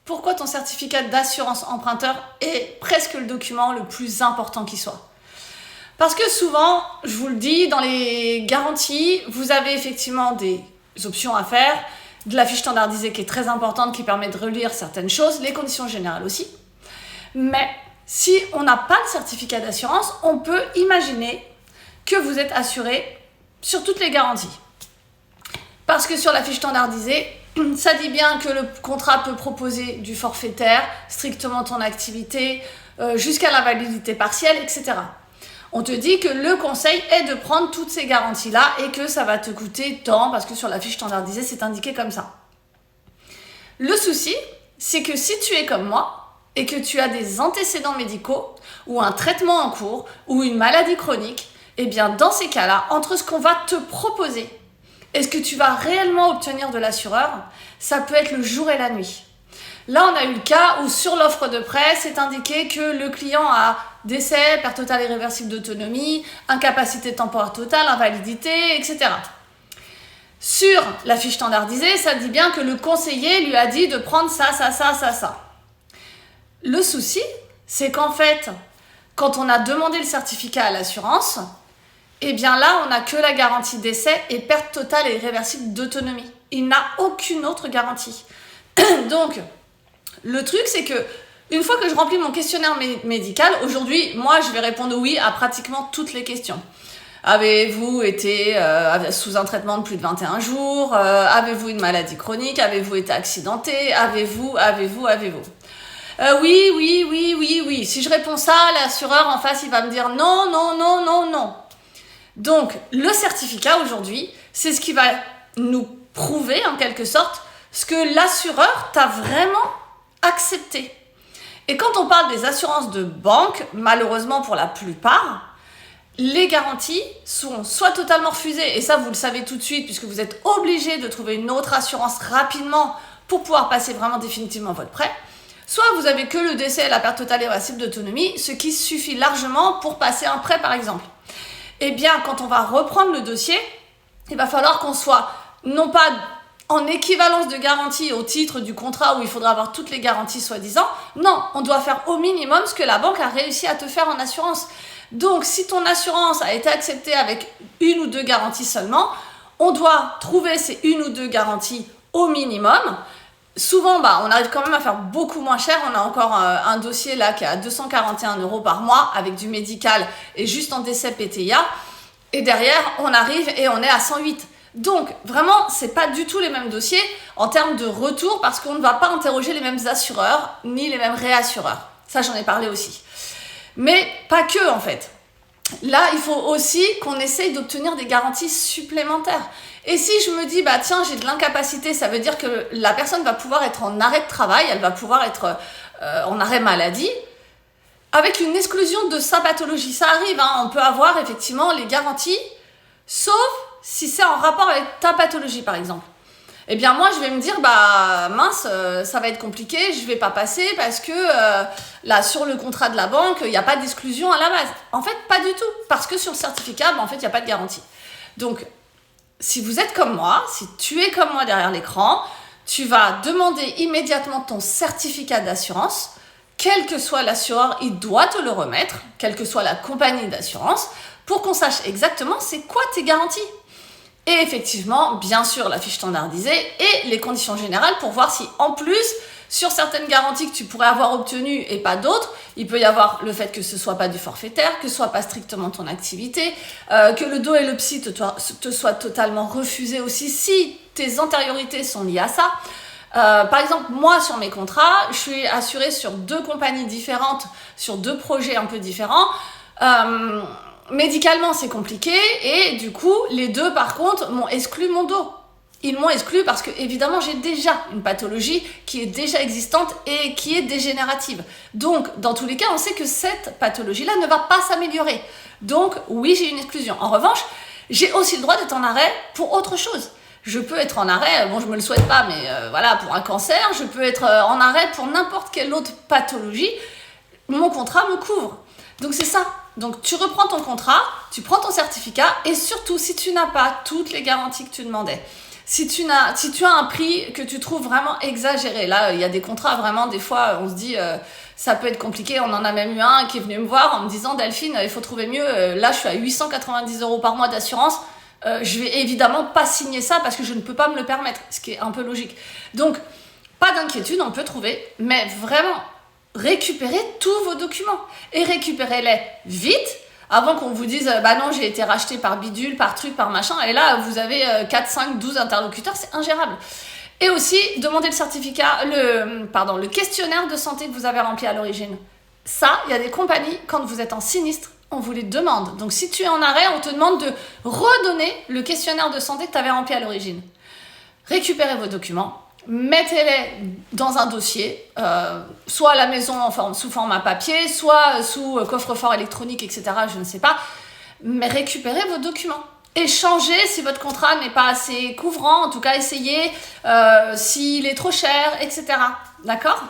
pourquoi ton certificat d'assurance emprunteur est presque le document le plus important qui soit. Parce que souvent, je vous le dis, dans les garanties, vous avez effectivement des options à faire, de la fiche standardisée qui est très importante, qui permet de relire certaines choses, les conditions générales aussi. Mais si on n'a pas de certificat d'assurance, on peut imaginer que vous êtes assuré sur toutes les garanties. Parce que sur la fiche standardisée, ça dit bien que le contrat peut proposer du forfaitaire, strictement ton activité, jusqu'à la validité partielle, etc. On te dit que le conseil est de prendre toutes ces garanties-là et que ça va te coûter tant, parce que sur la fiche standardisée, c'est indiqué comme ça. Le souci, c'est que si tu es comme moi et que tu as des antécédents médicaux ou un traitement en cours ou une maladie chronique, eh bien dans ces cas-là, entre ce qu'on va te proposer et ce que tu vas réellement obtenir de l'assureur, ça peut être le jour et la nuit. Là, on a eu le cas où sur l'offre de prêt, c'est indiqué que le client a décès, perte totale et irréversible d'autonomie, incapacité temporaire totale, invalidité, etc. Sur la fiche standardisée, ça dit bien que le conseiller lui a dit de prendre ça. Le souci, c'est qu'en fait, quand on a demandé le certificat à l'assurance, eh bien là, on n'a que la garantie décès et perte totale et irréversible d'autonomie. Il n'a aucune autre garantie. Donc, le truc, c'est que une fois que je remplis mon questionnaire médical, aujourd'hui, moi, je vais répondre oui à pratiquement toutes les questions. Avez-vous été sous un traitement de plus de 21 jours? Avez-vous une maladie chronique? Avez-vous été accidenté? Avez-vous Oui. Si je réponds ça, l'assureur en face, il va me dire non. Donc, le certificat aujourd'hui, c'est ce qui va nous prouver en quelque sorte ce que l'assureur t'a vraiment accepté. Et quand on parle des assurances de banque, malheureusement pour la plupart, les garanties sont soit totalement refusées, et ça vous le savez tout de suite puisque vous êtes obligé de trouver une autre assurance rapidement pour pouvoir passer vraiment définitivement votre prêt, soit vous avez que le décès et la perte totale et irréversible d'autonomie, ce qui suffit largement pour passer un prêt par exemple. Eh bien, quand on va reprendre le dossier, il va falloir qu'on soit non pas en équivalence de garantie au titre du contrat où il faudra avoir toutes les garanties soi-disant. Non, on doit faire au minimum ce que la banque a réussi à te faire en assurance. Donc, si ton assurance a été acceptée avec une ou deux garanties seulement, on doit trouver ces une ou deux garanties au minimum. Souvent, on arrive quand même à faire beaucoup moins cher. On a encore un dossier là qui est à 241 € par mois avec du médical et juste en décès PTIA. Et derrière, on arrive et on est à 108. Donc, vraiment, c'est pas du tout les mêmes dossiers en termes de retour parce qu'on ne va pas interroger les mêmes assureurs ni les mêmes réassureurs. Ça, j'en ai parlé aussi. Mais pas que, en fait. Là, il faut aussi qu'on essaye d'obtenir des garanties supplémentaires. Et si je me dis, tiens, j'ai de l'incapacité, ça veut dire que la personne va pouvoir être en arrêt de travail, elle va pouvoir être en arrêt maladie, avec une exclusion de sa pathologie. Ça arrive, on peut avoir effectivement les garanties, sauf si c'est en rapport avec ta pathologie, par exemple. Eh bien, moi, je vais me dire, mince, ça va être compliqué, je vais pas passer parce que là, sur le contrat de la banque, il n'y a pas d'exclusion à la base. En fait, pas du tout, parce que sur le certificat, en fait, il n'y a pas de garantie. Donc, si vous êtes comme moi, si tu es comme moi derrière l'écran, tu vas demander immédiatement ton certificat d'assurance. Quel que soit l'assureur, il doit te le remettre, quelle que soit la compagnie d'assurance, pour qu'on sache exactement c'est quoi tes garanties. Et effectivement, bien sûr, la fiche standardisée et les conditions générales pour voir si, en plus, sur certaines garanties que tu pourrais avoir obtenues et pas d'autres, il peut y avoir le fait que ce soit pas du forfaitaire, que ce soit pas strictement ton activité, que le dos et le psy te soient totalement refusés aussi si tes antériorités sont liées à ça. Par exemple, moi, sur mes contrats, je suis assurée sur 2 compagnies différentes, sur 2 projets un peu différents. Médicalement, c'est compliqué et du coup, les 2, par contre, m'ont exclu mon dos. Ils m'ont exclu parce que, évidemment, j'ai déjà une pathologie qui est déjà existante et qui est dégénérative. Donc, dans tous les cas, on sait que cette pathologie-là ne va pas s'améliorer. Donc, oui, j'ai une exclusion. En revanche, j'ai aussi le droit d'être en arrêt pour autre chose. Je peux être en arrêt, je me le souhaite pas, mais pour un cancer. Je peux être en arrêt pour n'importe quelle autre pathologie. Mon contrat me couvre. Donc, c'est ça. Donc, tu reprends ton contrat, tu prends ton certificat et surtout, si tu n'as pas toutes les garanties que tu demandais, Si tu as un prix que tu trouves vraiment exagéré, là, il y a des contrats vraiment, des fois, on se dit, ça peut être compliqué. On en a même eu un qui est venu me voir en me disant, Delphine, il faut trouver mieux. Là, je suis à 890 € par mois d'assurance. Je vais évidemment pas signer ça parce que je ne peux pas me le permettre, ce qui est un peu logique. Donc, pas d'inquiétude, on peut trouver, mais vraiment, récupérez tous vos documents et récupérez-les vite. Avant qu'on vous dise, bah non, j'ai été racheté par bidule, par truc, par machin, et là, vous avez 4, 5, 12 interlocuteurs, c'est ingérable. Et aussi, demandez le certificat, le questionnaire de santé que vous avez rempli à l'origine. Ça, il y a des compagnies, quand vous êtes en sinistre, on vous les demande. Donc, si tu es en arrêt, on te demande de redonner le questionnaire de santé que tu avais rempli à l'origine. Récupérez vos documents, mettez-les dans un dossier, soit à la maison sous format papier, soit sous coffre-fort électronique, etc. Je ne sais pas. Mais récupérez vos documents. Échangez si votre contrat n'est pas assez couvrant. En tout cas, essayez s'il est trop cher, etc. D'accord ?